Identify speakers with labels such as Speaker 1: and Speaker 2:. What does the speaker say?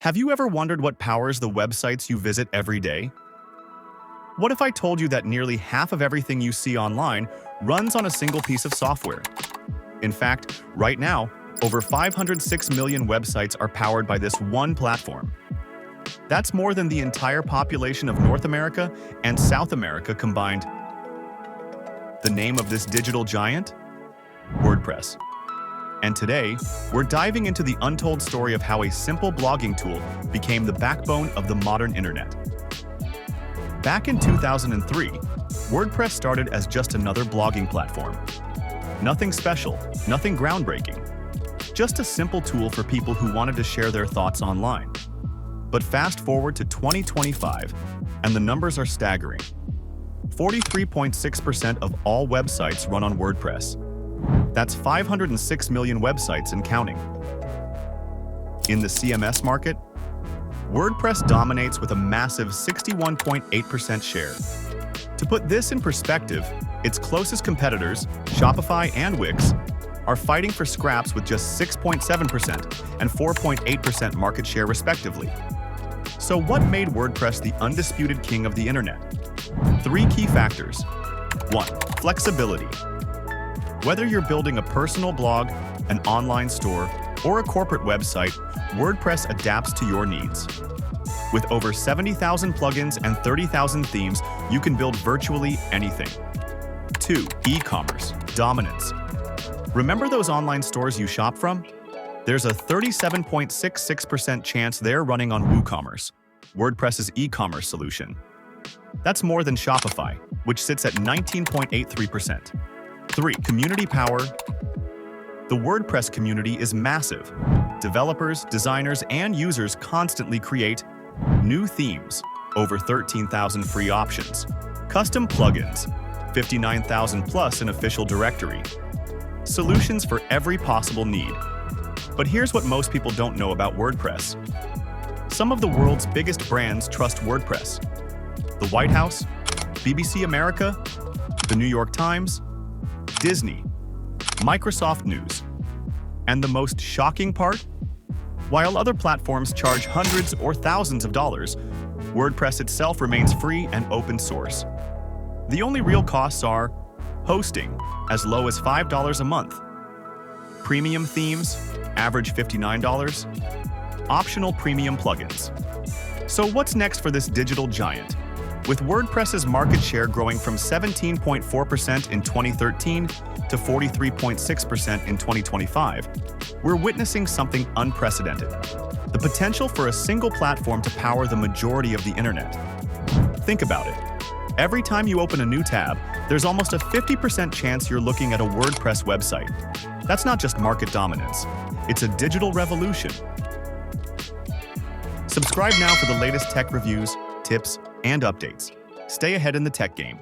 Speaker 1: Have you ever wondered what powers the websites you visit every day? What if I told you that nearly half of everything you see online runs on a single piece of software? In fact, right now, over 506 million websites are powered by this one platform. That's more than the entire population of North America and South America combined. The name of this digital giant? WordPress. And today, we're diving into the untold story of how a simple blogging tool became the backbone of the modern internet. Back in 2003, WordPress started as just another blogging platform. Nothing special, nothing groundbreaking. Just a simple tool for people who wanted to share their thoughts online. But fast forward to 2025, and the numbers are staggering. 43.6% of all websites run on WordPress. That's 506 million websites and counting. In the CMS market, WordPress dominates with a massive 61.8% share. To put this in perspective, its closest competitors, Shopify and Wix, are fighting for scraps with just 6.7% and 4.8% market share respectively. So what made WordPress the undisputed king of the internet? 3 key factors. 1. Flexibility. Whether you're building a personal blog, an online store, or a corporate website, WordPress adapts to your needs. With over 70,000 plugins and 30,000 themes, you can build virtually anything. 2. E-commerce dominance. Remember those online stores you shop from? There's a 37.66% chance they're running on WooCommerce, WordPress's e-commerce solution. That's more than Shopify, which sits at 19.83%. 3. Community power. The WordPress community is massive. Developers, designers, and users constantly create new themes, over 13,000 free options, custom plugins, 59,000 plus an official directory, solutions for every possible need. But here's what most people don't know about WordPress. Some of the world's biggest brands trust WordPress. The White House, BBC America, the New York Times, Disney, Microsoft News. And the most shocking part? While other platforms charge hundreds or thousands of dollars, WordPress itself remains free and open source. The only real costs are hosting, as low as $5 a month, premium themes, average $59, optional premium plugins. So what's next for this digital giant? With WordPress's market share growing from 17.4% in 2013 to 43.6% in 2025, we're witnessing something unprecedented. The potential for a single platform to power the majority of the internet. Think about it. Every time you open a new tab, there's almost a 50% chance you're looking at a WordPress website. That's not just market dominance. It's a digital revolution. Subscribe now for the latest tech reviews, tips, and updates. Stay ahead in the tech game.